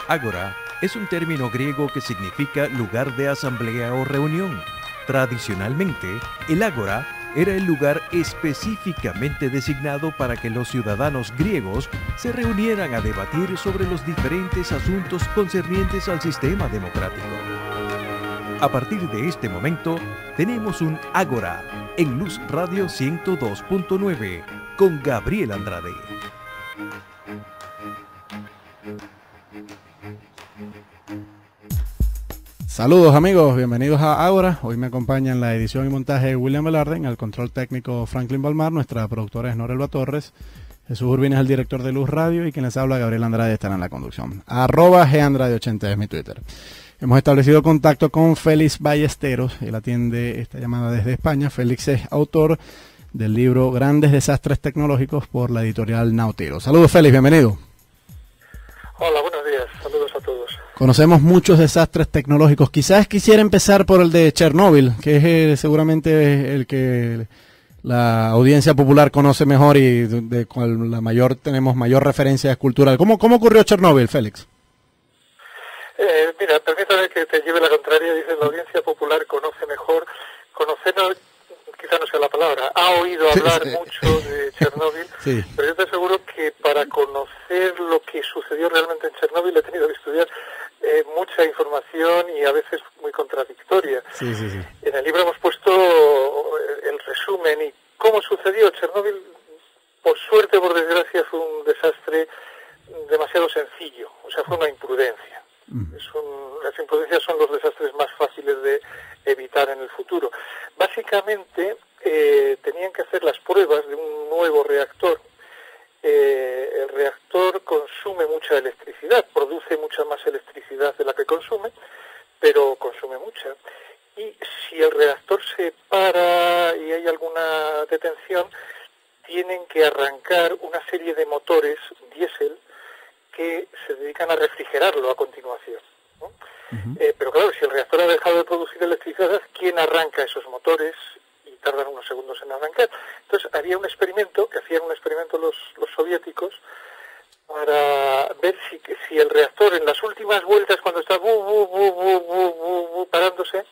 Ágora es un término griego que significa lugar de asamblea o reunión. Tradicionalmente, el ágora era el lugar específicamente designado para que los ciudadanos griegos se reunieran a debatir sobre los diferentes asuntos concernientes al sistema democrático. A partir de este momento, tenemos un Ágora en Luz Radio 102.9 con Gabriel Andrade. Saludos amigos, bienvenidos a Ágora. Hoy me acompaña en la edición y montaje William Velarde, en el control técnico Franklin Balmar, nuestra productora es Norelba Torres, Jesús Urbina es el director de Luz Radio y quien les habla, Gabriel Andrade, estará en la conducción. @Gandrade80 es mi Twitter. Hemos establecido contacto con Félix Ballesteros, él atiende esta llamada desde España. Félix es autor del libro Grandes Desastres Tecnológicos por la editorial Nautilo. Saludos Félix, bienvenido. Hola, buenos días, saludos a todos. Conocemos muchos desastres tecnológicos. Quizás quisiera empezar por el de Chernóbil, que es seguramente el que la audiencia popular conoce mejor y de cual tenemos mayor referencia cultural. ¿Cómo ocurrió Chernóbil, Félix? Mira, permítame que te lleve la contraria. Dice la audiencia popular conoce mejor. Conocerlo quizá no sea la palabra. Ha oído hablar mucho de Chernóbil, sí. Pero yo te aseguro que para conocer lo que sucedió realmente en Chernóbil he tenido que estudiar mucha información y a veces muy contradictoria. Sí. En el libro hemos puesto el resumen y cómo sucedió. Chernóbil, por suerte, por desgracia, fue un desastre demasiado sencillo, o sea, fue una imprudencia. Las imprudencias son los desastres más fáciles de evitar en el futuro. Básicamente, tenían que hacer las pruebas de un nuevo reactor. El reactor consume mucha electricidad, produce mucha más electricidad de la que consume, pero consume mucha. Y si el reactor se para y hay alguna detención, tienen que arrancar una serie de motores diésel que se dedican a refrigerarlo a continuación, ¿no? Pero claro, si el reactor ha dejado de producir electricidad, ¿quién arranca esos motores? Y tardan unos segundos en arrancar. Entonces hacían un experimento los soviéticos para ver si el reactor en las últimas vueltas, cuando está parándose,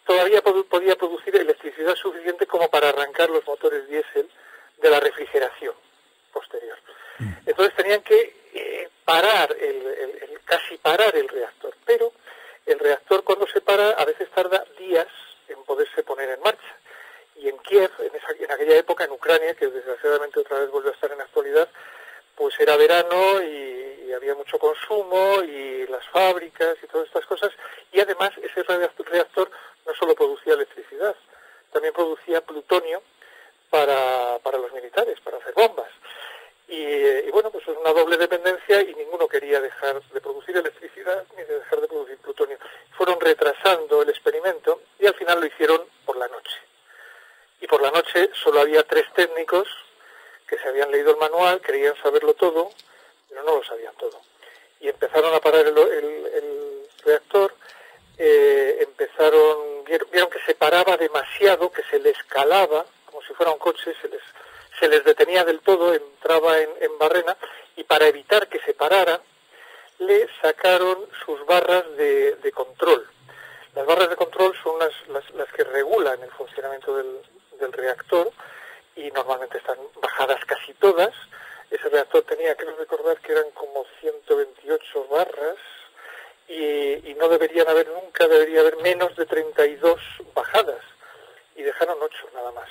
todavía podía producir electricidad suficiente como para arrancar los motores diésel de la refrigeración posterior. Entonces tenían que casi parar el reactor, pero el reactor cuando se para a veces tarda días en poderse poner en marcha. Y en Kiev, en aquella época, en Ucrania, que desgraciadamente otra vez vuelve a estar en la actualidad, pues era verano y había mucho consumo y las fábricas y todas estas cosas. Y además ese reactor no solo producía electricidad, también producía plutonio para los militares, para hacer bombas. Y bueno, pues es una doble dependencia y ninguno quería dejar de producir electricidad ni de dejar de producir plutonio. Fueron retrasando el experimento y al final lo hicieron por la noche. Y por la noche solo había 3 técnicos que se habían leído el manual, creían saberlo todo, pero no lo sabían todo. Y empezaron a parar el reactor, vieron que se paraba demasiado, que se les calaba, como si fuera un coche, se les detenía del todo, entraba en barrena, y para evitar que se parara, le sacaron sus barras de control. Las barras de control son las que regulan el funcionamiento del reactor y normalmente están bajadas casi todas. Ese reactor tenía, creo recordar que eran como 128 barras y no debería haber menos de 32 bajadas y dejaron 8 nada más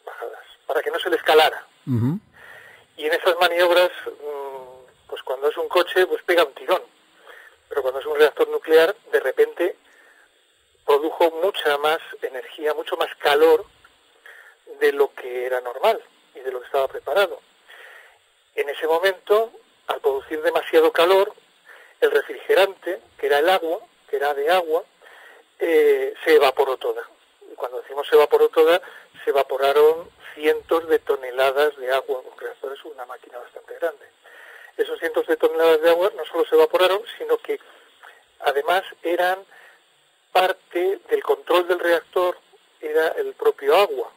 bajadas para que no se les calara. Y en esas maniobras, pues cuando es un coche, pues pega un tirón, pero cuando es un reactor nuclear, de repente produjo mucha más energía, mucho más calor de lo que era normal y de lo que estaba preparado. En ese momento, al producir demasiado calor, el refrigerante, que era el agua, que era de agua, se evaporó toda. Y cuando decimos se evaporó toda, se evaporaron cientos de toneladas de agua. Un reactor es una máquina bastante grande. Esos cientos de toneladas de agua no solo se evaporaron, sino que además eran parte del control del reactor, era el propio agua.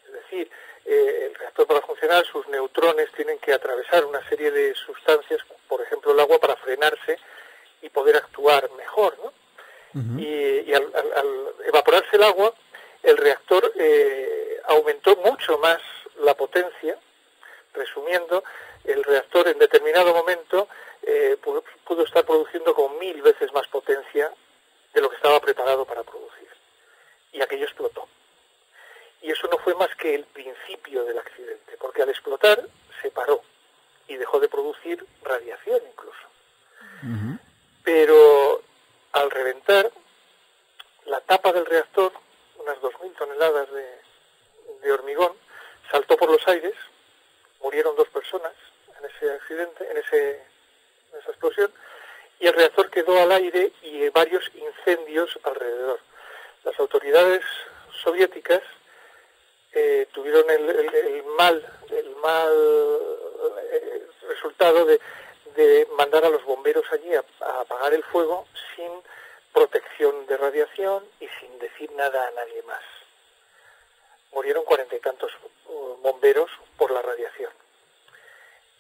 Es decir, el reactor para funcionar, sus neutrones tienen que atravesar una serie de sustancias, por ejemplo el agua, para frenarse y poder actuar mejor, ¿no? Y al evaporarse el agua, el reactor aumentó mucho más la potencia. Resumiendo, el reactor en determinado momento pudo estar produciendo con 1000 veces más potencia de lo que estaba preparado para producir. Y aquello explotó. Y eso no fue más que el principio del accidente, porque al explotar se paró y dejó de producir radiación incluso. Pero al reventar, la tapa del reactor, unas 2000 toneladas de hormigón, saltó por los aires, murieron 2 personas en ese accidente, en esa explosión, y el reactor quedó al aire y varios incendios alrededor. Las autoridades soviéticas tuvieron el mal resultado de mandar a los bomberos allí a apagar el fuego sin protección de radiación y sin decir nada a nadie más. Murieron 40 y tantos bomberos por la radiación.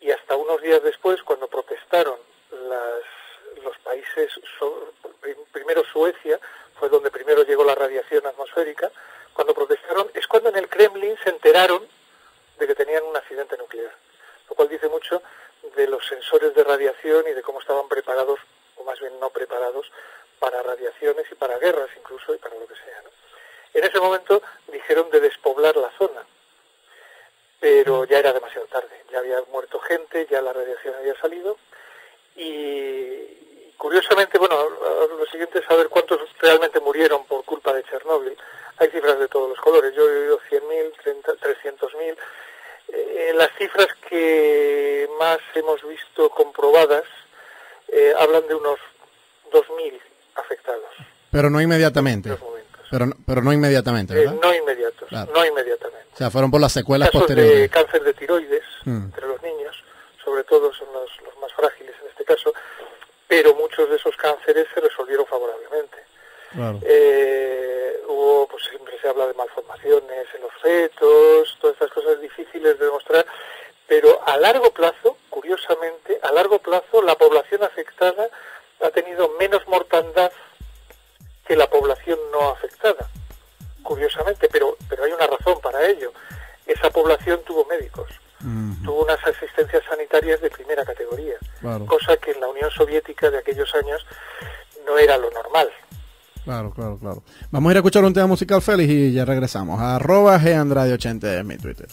Y hasta unos días después, cuando protestaron los países, primero Suecia, fue donde primero llegó la radiación atmosférica, cuando protestaron es cuando en el Kremlin se enteraron de que tenían un accidente nuclear, lo cual dice mucho de los sensores de radiación y de cómo estaban preparados, o más bien no preparados, para radiaciones y para guerras incluso, y para lo que sea, ¿no? En ese momento dijeron de despoblar la zona, pero ya era demasiado tarde, ya había muerto gente, ya la radiación había salido, y curiosamente, bueno, lo siguiente es saber cuántos realmente murieron por culpa de Chernóbil. Hay cifras de todos los colores, yo he oído 100.000, 300.000. Las cifras que más hemos visto comprobadas hablan de unos 2.000 afectados. Pero no inmediatamente. Pero no inmediatamente, ¿verdad? No inmediatos, claro. No inmediatamente. O sea, fueron por las secuelas Casos posteriores. de cáncer de tiroides entre los niños, sobre todo son los más frágiles en este caso, pero muchos de esos cánceres se resolvieron favorablemente. Claro. Hubo, pues siempre se habla de malformaciones en los fetos, todas estas cosas difíciles de demostrar, pero a largo plazo, curiosamente, a largo plazo la población afectada ha tenido menos mortandad que la población no afectada, curiosamente, pero hay una razón para ello. Esa población tuvo médicos, tuvo unas asistencias sanitarias de primera categoría, claro. Cosa que en la Unión Soviética de aquellos años no era lo normal. Claro. Vamos a ir a escuchar un tema musical, Félix, y ya regresamos. @GAndrade80 es mi Twitter.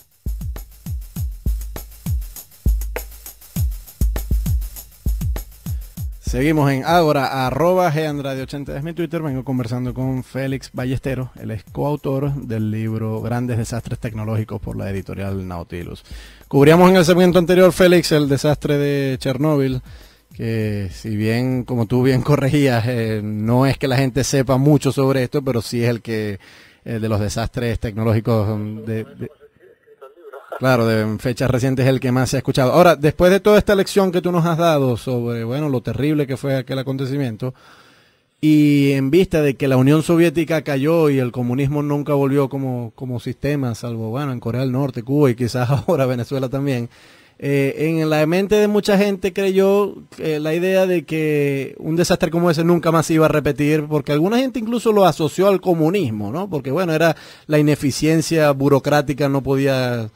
Seguimos en Ágora, @GAndrade80 es mi Twitter. Vengo conversando con Félix Ballesteros, él es coautor del libro Grandes Desastres Tecnológicos por la editorial Nautilus. Cubríamos en el segmento anterior, Félix, el desastre de Chernóbil, que si bien, como tú bien corregías, no es que la gente sepa mucho sobre esto, pero sí es el de los desastres tecnológicos claro, de fechas recientes es el que más se ha escuchado. Ahora, después de toda esta lección que tú nos has dado sobre, bueno, lo terrible que fue aquel acontecimiento, y en vista de que la Unión Soviética cayó y el comunismo nunca volvió como sistema, salvo, bueno, en Corea del Norte, Cuba y quizás ahora Venezuela también, en la mente de mucha gente creyó la idea de que un desastre como ese nunca más se iba a repetir, porque alguna gente incluso lo asoció al comunismo, ¿no? Porque, bueno, era la ineficiencia burocrática, no podía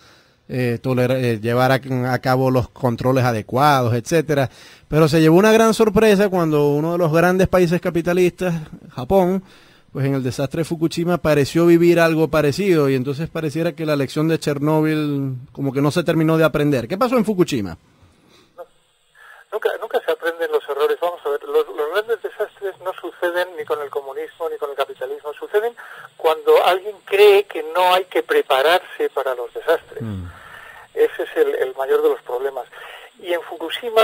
llevar a cabo los controles adecuados, etcétera. Pero se llevó una gran sorpresa cuando uno de los grandes países capitalistas, Japón, pues en el desastre de Fukushima pareció vivir algo parecido, y entonces pareciera que la lección de Chernóbil como que no se terminó de aprender. ¿Qué pasó en Fukushima? Nunca se aprenden los errores. Vamos a ver, los grandes desastres no suceden ni con el comunismo ni con el capitalismo, suceden cuando alguien cree que no hay que prepararse para los desastres. Ese es el mayor de los problemas. Y en Fukushima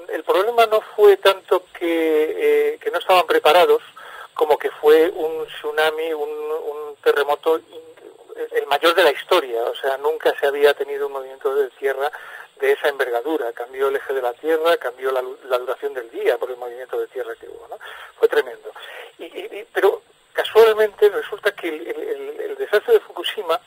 el problema no fue tanto que no estaban preparados, como que fue un tsunami, un terremoto, el mayor de la historia. O sea, nunca se había tenido un movimiento de tierra de esa envergadura. Cambió el eje de la Tierra, cambió la duración del día por el movimiento de tierra que hubo, ¿no? Fue tremendo. Pero casualmente resulta que el desastre de Fukushima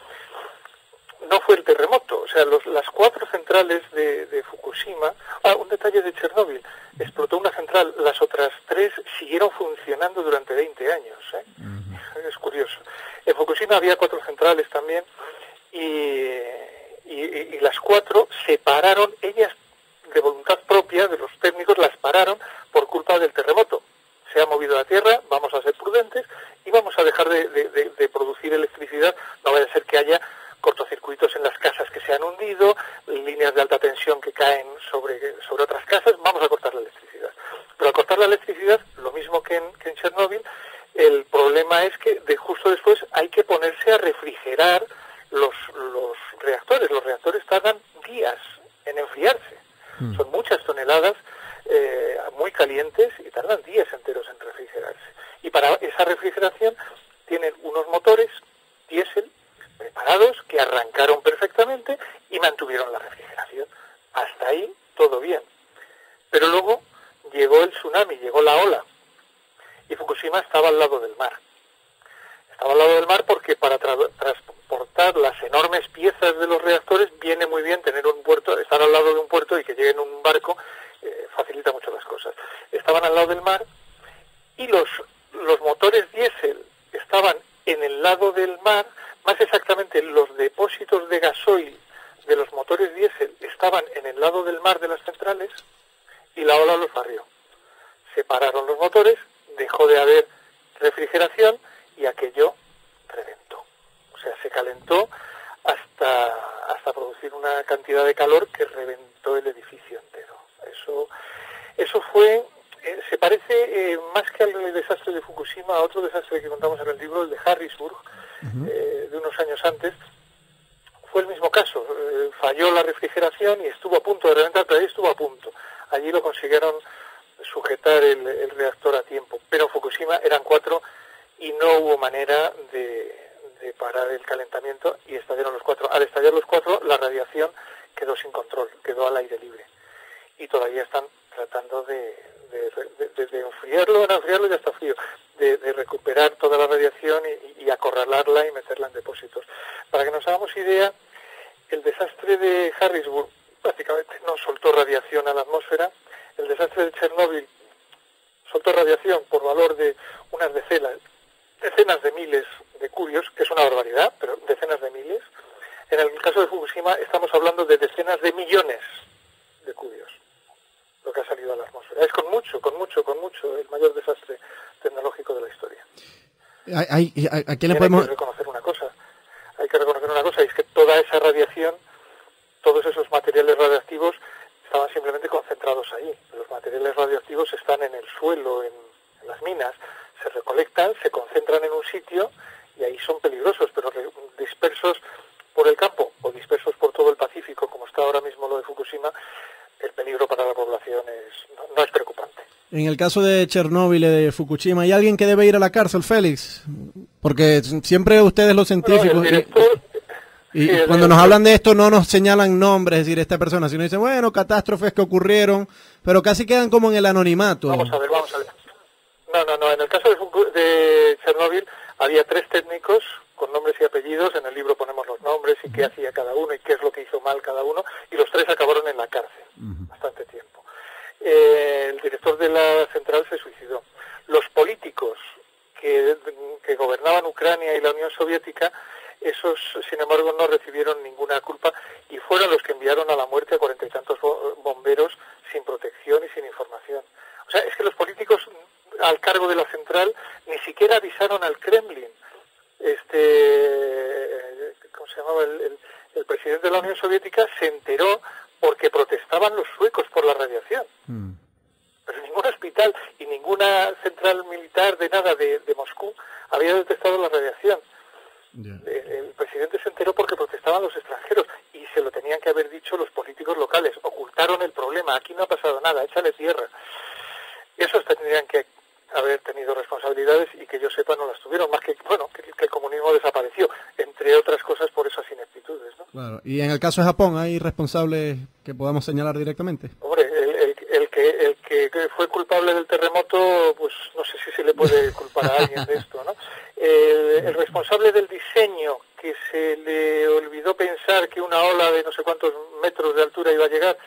no fue el terremoto, o sea, las 4 centrales de Fukushima, un detalle de Chernóbil, explotó una central, las otras 3 siguieron funcionando durante 20 años, ¿eh? Es curioso. En Fukushima había 4 centrales también, y las 4 se pararon, ellas de voluntad propia de los técnicos las pararon por culpa del terremoto. Se ha movido la tierra, vamos a ser prudentes y vamos a dejar de producir electricidad, no vaya a ser que haya cortocircuitos en las casas que se han hundido, líneas de alta tensión que caen sobre otras casas, vamos a cortar la electricidad. Pero al cortar la electricidad, lo mismo que en Chernóbil, el problema es que justo después hay que ponerse a refrigerar los reactores. Los reactores tardan días en enfriarse. Son muchas toneladas muy calientes y tardan días enteros en refrigerarse. Y para esa refrigeración tienen unos motores diésel preparados que arrancaron perfectamente y mantuvieron la refrigeración. Hasta ahí todo bien. Pero luego llegó el tsunami, llegó la ola, y Fukushima estaba al lado del mar. Estaba al lado del mar porque para transportar las enormes piezas de los reactores viene muy bien tener un puerto, estar al lado de un puerto y que lleguen un barco facilita mucho las cosas. Estaban al lado del mar y los motores diésel estaban en el lado del mar, más exactamente los depósitos de gasoil de los motores diésel estaban en el lado del mar de las centrales y la ola los barrió. Se pararon los motores, dejó de haber refrigeración y aquello reventó. O sea, se calentó hasta producir una cantidad de calor que reventó el edificio entero. Eso fue, se parece más que al desastre de Fukushima a otro desastre que contamos en el libro, el de Harrisburg, de unos años antes. Fue el mismo caso, falló la refrigeración y estuvo a punto de reventar, pero ahí estuvo a punto. Allí lo consiguieron sujetar el reactor a tiempo, pero en Fukushima eran 4 y no hubo manera de parar el calentamiento y estallaron los 4. Al estallar los 4, la radiación quedó sin control, quedó al aire libre. Y todavía están tratando de enfriarlo, ya está frío, de recuperar toda la radiación y acorralarla y meterla en depósitos. Para que nos hagamos idea, el desastre de Harrisburg prácticamente no soltó radiación a la atmósfera. El desastre de Chernóbil soltó radiación por valor de unas decenas de miles de cubios, que es una barbaridad, pero decenas de miles. En el caso de Fukushima estamos hablando de decenas de millones de cubios, lo que ha salido a la atmósfera. Es con mucho el mayor desastre tecnológico de la historia. ¿A quién le podemos...? Hay que reconocer una cosa, y es que toda esa radiación, todos esos materiales radiactivos estaban simplemente concentrados ahí. Los materiales radioactivos están en el suelo, en las minas, se recolectan, se concentran en un sitio y ahí son peligrosos, pero dispersos por el campo o dispersos por todo el Pacífico, como está ahora mismo lo de Fukushima, el peligro para la población no es preocupante. En el caso de Chernóbil y de Fukushima, ¿hay alguien que debe ir a la cárcel, Félix? Porque siempre ustedes los científicos... Bueno, el director, y cuando nos hablan de esto no nos señalan nombres, es decir, esta persona, sino dicen, bueno, catástrofes que ocurrieron, pero casi quedan como en el anonimato. Vamos a ver. No, en el caso de Chernóbil había 3 técnicos con nombres y apellidos, en el libro ponemos los nombres y qué hacía cada uno y qué es lo que hizo mal cada uno, y los 3 acabaron en la cárcel, bastante tiempo. El director de la central se suicidó. Los políticos que gobernaban Ucrania y la Unión Soviética, esos, sin embargo, no recibieron ninguna culpa y fueron los que enviaron a la muerte a 40 y tantos bomberos sin protección y sin información. O sea, es que los políticos al cargo de la central ni siquiera avisaron al Kremlin. ¿Cómo se llamaba? El presidente de la Unión Soviética se enteró porque protestaban los suecos por la radiación. Pero ningún hospital y ninguna central militar de nada de Moscú había detectado la radiación. El presidente se enteró porque protestaban los extranjeros y se lo tenían que haber dicho los políticos locales. Ocultaron el problema. Aquí no ha pasado nada, échale tierra. Esos tendrían que haber tenido responsabilidades y que yo sepa no las tuvieron, más que el comunismo desapareció, entre otras cosas por esas ineptitudes, ¿no? Claro. Y en el caso de Japón, ¿hay responsables que podamos señalar directamente? Hombre, el que fue culpable del terremoto, pues no sé si se le puede culpar a alguien de esto, ¿no? El responsable del diseño que se le olvidó pensar que una ola de no sé cuántos metros de altura iba a llegar,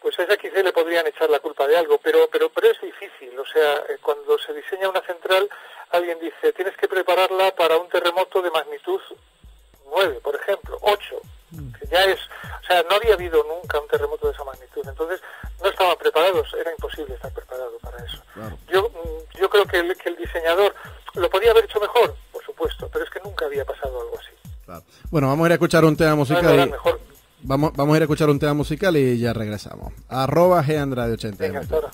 pues a esa quizá le podrían echar la culpa de algo, pero es difícil. O sea, cuando se diseña una central, alguien dice, tienes que prepararla para un terremoto de magnitud 9, por ejemplo, 8, que ya es, o sea, no había habido nunca un terremoto de esa magnitud, entonces no estaban preparados, era imposible estar preparado para eso. Claro. Yo creo que el diseñador lo podía haber hecho mejor, por supuesto, pero es que nunca había pasado algo así. Claro. Bueno, vamos a ir a escuchar un tema musical. Mejor. Vamos a ir a escuchar un tema musical y ya regresamos. @GAndrade80. Venga, hasta ahora.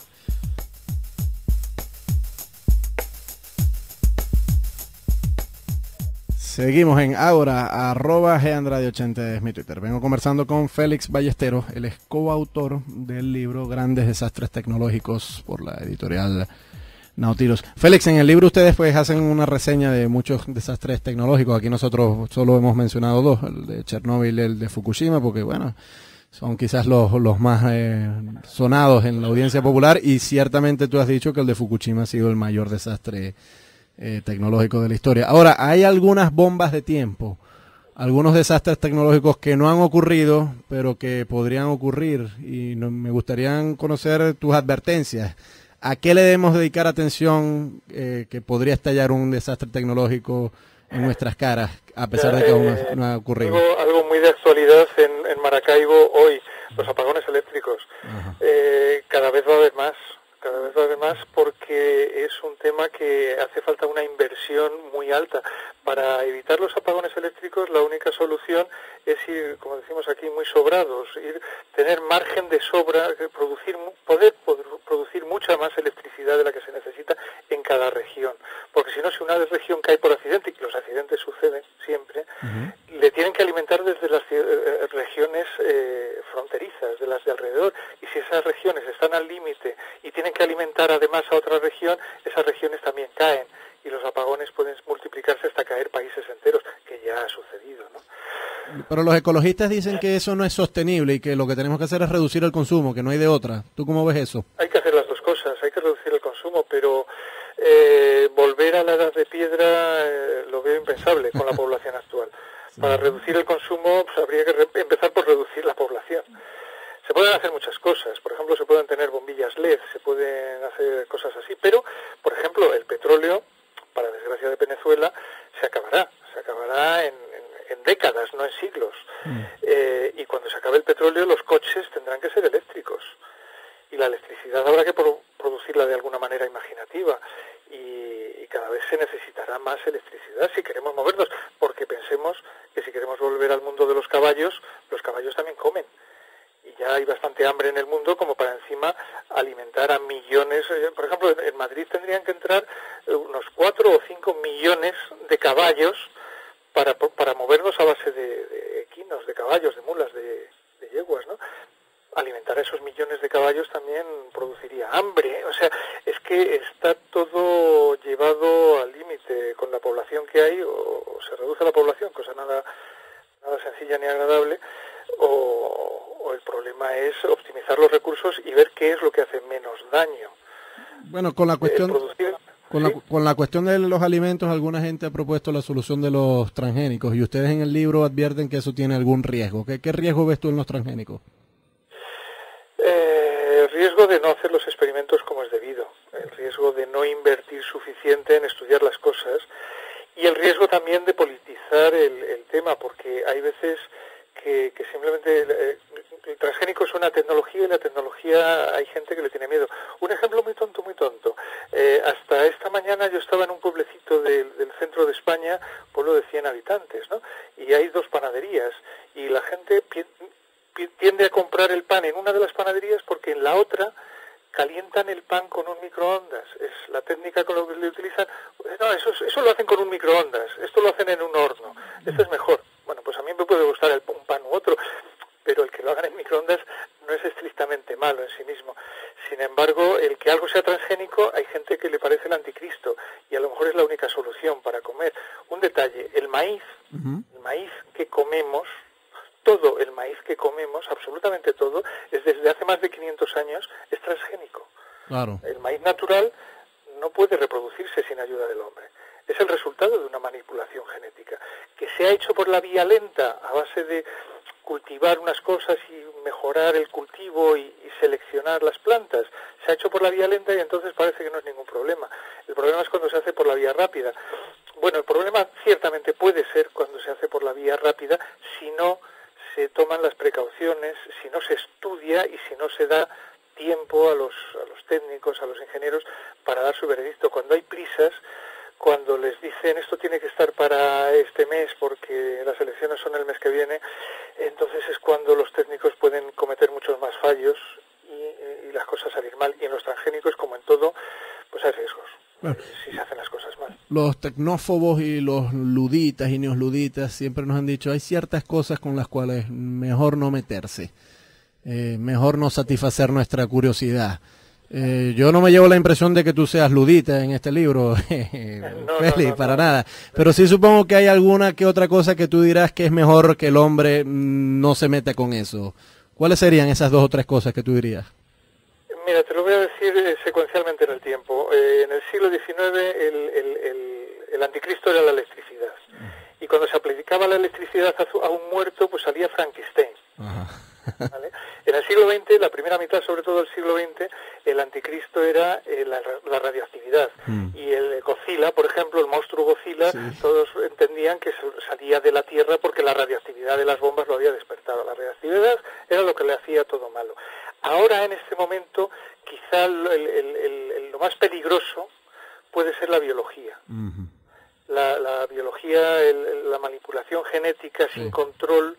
Seguimos en Ágora, @GAndrade80 es mi Twitter. Vengo conversando con Félix Ballesteros, él es coautor del libro Grandes Desastres Tecnológicos por la editorial Nautilus. Félix, en el libro ustedes pues hacen una reseña de muchos desastres tecnológicos. Aquí nosotros solo hemos mencionado dos, el de Chernóbil y el de Fukushima, porque bueno, son quizás los más sonados en la audiencia popular, y ciertamente tú has dicho que el de Fukushima ha sido el mayor desastre tecnológico de la historia. Ahora, hay algunas bombas de tiempo, algunos desastres tecnológicos que no han ocurrido, pero que podrían ocurrir, y me gustaría conocer tus advertencias. ¿A qué le debemos dedicar atención que podría estallar un desastre tecnológico en nuestras caras, a pesar de que aún no ha ocurrido? Algo muy de actualidad en Maracaibo hoy, los apagones eléctricos. Cada vez va a haber más. Cada vez va a haber más porque es un tema que hace falta una inversión muy alta. Para evitar los apagones eléctricos, la única solución es ir, como decimos aquí, muy sobrados, tener margen de sobra, poder producir mucha más electricidad de la que se necesita en cada región. Porque si no, si una región cae por accidente, y los accidentes suceden siempre, le tienen que alimentar desde las regiones fronterizas, de las de alrededor, y si esas regiones están al límite y tienen que alimentar además a otra región, esas regiones también caen, y los apagones pueden multiplicarse hasta caer países enteros, que ya ha sucedido, ¿no? Pero los ecologistas dicen que eso no es sostenible y que lo que tenemos que hacer es reducir el consumo, que no hay de otra. ¿Tú cómo ves eso? Hay que hacer las dos cosas, hay que reducir el consumo, pero volver a la edad de piedra lo veo impensable con la población actual. Sí. Para reducir el consumo pues, habría que empezar por reducir la población. Se pueden hacer muchas cosas, por ejemplo, se pueden tener bombillas LED, se pueden hacer cosas así, pero, por ejemplo, el petróleo, para desgracia de Venezuela, se acabará en décadas, no en siglos. Y cuando se acabe el petróleo, los coches tendrán que ser eléctricos. Y la electricidad habrá que producirla de alguna manera imaginativa. Y cada vez se necesitará más electricidad si queremos movernos, porque pensemos que si queremos volver al mundo de los caballos también comen. Y ya hay bastante hambre en el mundo como para encima alimentar a millones. Por ejemplo, en Madrid tendrían que entrar unos 4 o 5 millones de caballos para movernos a base de equinos, de caballos, de mulas, de yeguas, ¿no? Alimentar a esos millones de caballos también produciría hambre. O sea, es que está todo llevado al límite con la población que hay, o se reduce la población, cosa nada sencilla ni agradable, o el problema es optimizar los recursos y ver qué es lo que hace menos daño. Bueno, con la cuestión con la cuestión de los alimentos, alguna gente ha propuesto la solución de los transgénicos, y ustedes en el libro advierten que eso tiene algún riesgo. ¿Qué riesgo ves tú en los transgénicos? El riesgo de no hacer los experimentos como es debido, el riesgo de no invertir suficiente en estudiar las cosas, y el riesgo también de politizar el tema, porque hay veces que simplemente el transgénico es una tecnología, y la tecnología hay gente que le tiene miedo. Un ejemplo muy tonto. Hasta esta mañana yo estaba en un pueblecito del centro de España, pueblo de 100 habitantes, ¿no? Y hay 2 panaderías, y la gente tiende a comprar el pan en una de las panaderías porque en la otra calientan el pan con un microondas. Es la técnica con la que le utilizan. No, eso lo hacen con un microondas, esto lo hacen en un horno, esto es mejor. Bueno, pues a mí me puede gustar un pan u otro, pero el que lo hagan en microondas no es estrictamente malo en sí mismo. Sin embargo, el que algo sea transgénico, hay gente que le parece el anticristo, y a lo mejor es la única solución para comer. Un detalle, el maíz que comemos, todo el maíz que comemos, absolutamente todo, es desde hace más de 500 años, es transgénico. Claro. El maíz natural no puede reproducirse sin ayuda del hombre. Es el resultado de una manipulación genética. Que se ha hecho por la vía lenta, a base de cultivar unas cosas y mejorar el cultivo y seleccionar las plantas. Se ha hecho por la vía lenta y entonces parece que no es ningún problema. El problema es cuando se hace por la vía rápida. Bueno, el problema ciertamente puede ser cuando se hace por la vía rápida si no se toman las precauciones, si no se estudia y si no se da tiempo a los técnicos, a los ingenieros para dar su veredicto. Cuando hay prisas, cuando les dicen esto tiene que estar para este mes porque las elecciones son el mes que viene, entonces es cuando los técnicos pueden cometer muchos más fallos y las cosas salir mal. Y en los transgénicos, como en todo, pues hay riesgos. Bueno, si se hacen las cosas mal. Los tecnófobos y los luditas y neosluditas siempre nos han dicho hay ciertas cosas con las cuales mejor no meterse, mejor no satisfacer nuestra curiosidad. Yo no me llevo la impresión de que tú seas ludita en este libro, Félix, para nada. Pero sí supongo que hay alguna que otra cosa que tú dirás que es mejor que el hombre no se meta con eso. ¿Cuáles serían esas 2 o 3 cosas que tú dirías? Mira, te lo voy a decir secuencialmente en el tiempo. En el siglo XIX el anticristo era la electricidad. Y cuando se aplicaba la electricidad a un muerto, pues salía Frankenstein. Ajá. ¿Vale? En el siglo XX, la primera mitad sobre todo del siglo XX, el anticristo era la radioactividad. Y el Godzilla, por ejemplo, el monstruo Godzilla, sí, todos entendían que salía de la Tierra porque la radioactividad de las bombas lo había despertado. La radioactividad era lo que le hacía todo malo. Ahora, en este momento, quizá lo más peligroso puede ser la biología. La biología, la manipulación genética sin control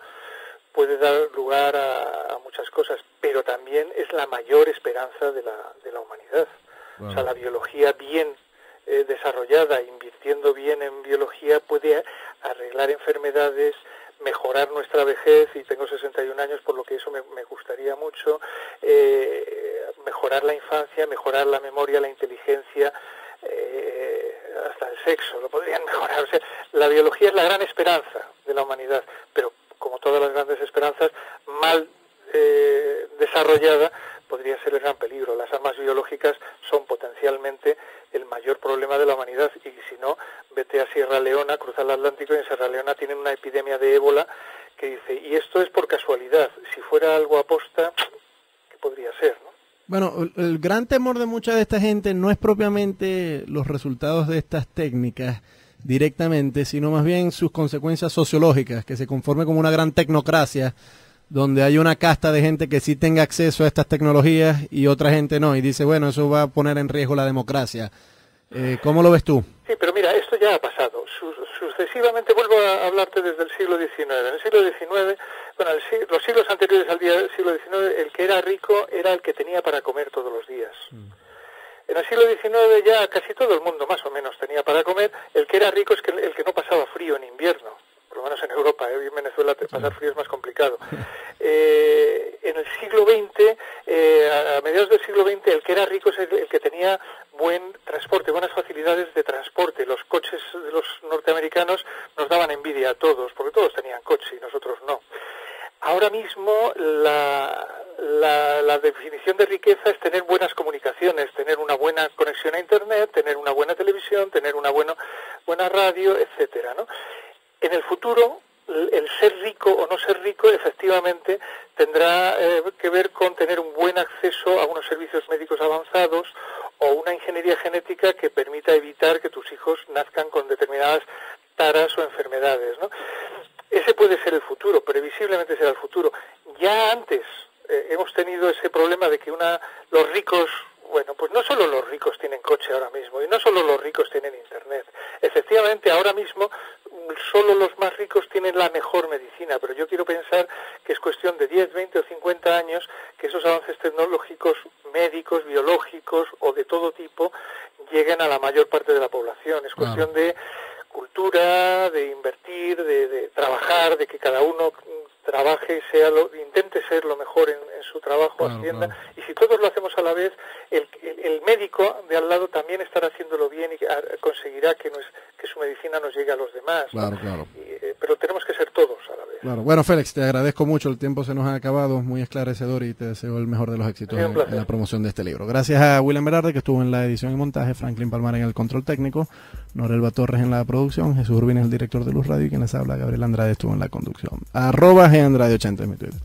puede dar lugar a muchas cosas, pero también es la mayor esperanza de la humanidad. Wow. O sea, la biología bien desarrollada, invirtiendo bien en biología, puede arreglar enfermedades, mejorar nuestra vejez, y tengo 61 años, por lo que eso me gustaría mucho, mejorar la infancia, mejorar la memoria, la inteligencia, hasta el sexo lo podrían mejorar. O sea, la biología es la gran esperanza de la humanidad, pero como todas las grandes esperanzas, mal desarrollada, podría ser el gran peligro. Las armas biológicas son potencialmente el mayor problema de la humanidad, y si no, vete a Sierra Leona, cruza el Atlántico, y en Sierra Leona tienen una epidemia de ébola que dice, y esto es por casualidad, si fuera algo aposta, ¿qué podría ser, no? Bueno, el gran temor de mucha de esta gente no es propiamente los resultados de estas técnicas directamente, sino más bien sus consecuencias sociológicas, que se conforme como una gran tecnocracia, donde hay una casta de gente que sí tenga acceso a estas tecnologías y otra gente no, y dice, bueno, eso va a poner en riesgo la democracia. ¿Cómo lo ves tú? Sí, pero mira, esto ya ha pasado. Sucesivamente, vuelvo a hablarte desde el siglo XIX. En el siglo XIX, bueno, los siglos anteriores al siglo XIX, el que era rico era el que tenía para comer todos los días. En el siglo XIX ya casi todo el mundo más o menos tenía para comer. El que era rico es el que no pasaba frío en invierno, por lo menos en Europa. En Venezuela pasar frío es más complicado. En el siglo XX, a mediados del siglo XX, el que era rico es el que tenía buen transporte, buenas facilidades de transporte. Los coches de los norteamericanos nos daban envidia a todos, porque todos tenían coche y nosotros no. Ahora mismo la definición de riqueza es tener buenas comunicaciones, tener una buena conexión a Internet, tener una buena televisión, tener una buena radio, etcétera, ¿no? En el futuro, el ser rico o no ser rico efectivamente tendrá que ver con tener un buen acceso a unos servicios médicos avanzados o una ingeniería genética que permita evitar que tus hijos nazcan con determinadas taras o enfermedades, ¿no? Ese puede ser el futuro, previsiblemente será el futuro. Ya antes hemos tenido ese problema de que los ricos, bueno, pues no solo los ricos tienen coche ahora mismo, y no solo los ricos tienen Internet. Efectivamente, ahora mismo solo los más ricos tienen la mejor medicina, pero yo quiero pensar que es cuestión de 10, 20 o 50 años que esos avances tecnológicos, médicos, biológicos o de todo tipo lleguen a la mayor parte de la población. Es cuestión de cultura, de invertir, de trabajar, de que cada uno trabaje, intente ser lo mejor en en su trabajo claro, Hacienda, claro. y si todos lo hacemos a la vez, el médico de al lado también estará haciéndolo bien y conseguirá que su medicina nos llegue a los demás. Claro, ¿no? claro. Pero tenemos que ser todos a la vez. Claro. Bueno, Félix, te agradezco mucho, el tiempo se nos ha acabado, muy esclarecedor y te deseo el mejor de los éxitos en la promoción de este libro. Gracias a William Velarde, que estuvo en la edición y montaje, Franklin Palmar en el control técnico, Norelba Torres en la producción, Jesús Urbina es el director de Luz Radio y quien les habla, Gabriel Andrade, estuvo en la conducción. @GAndrade80 en mi Twitter.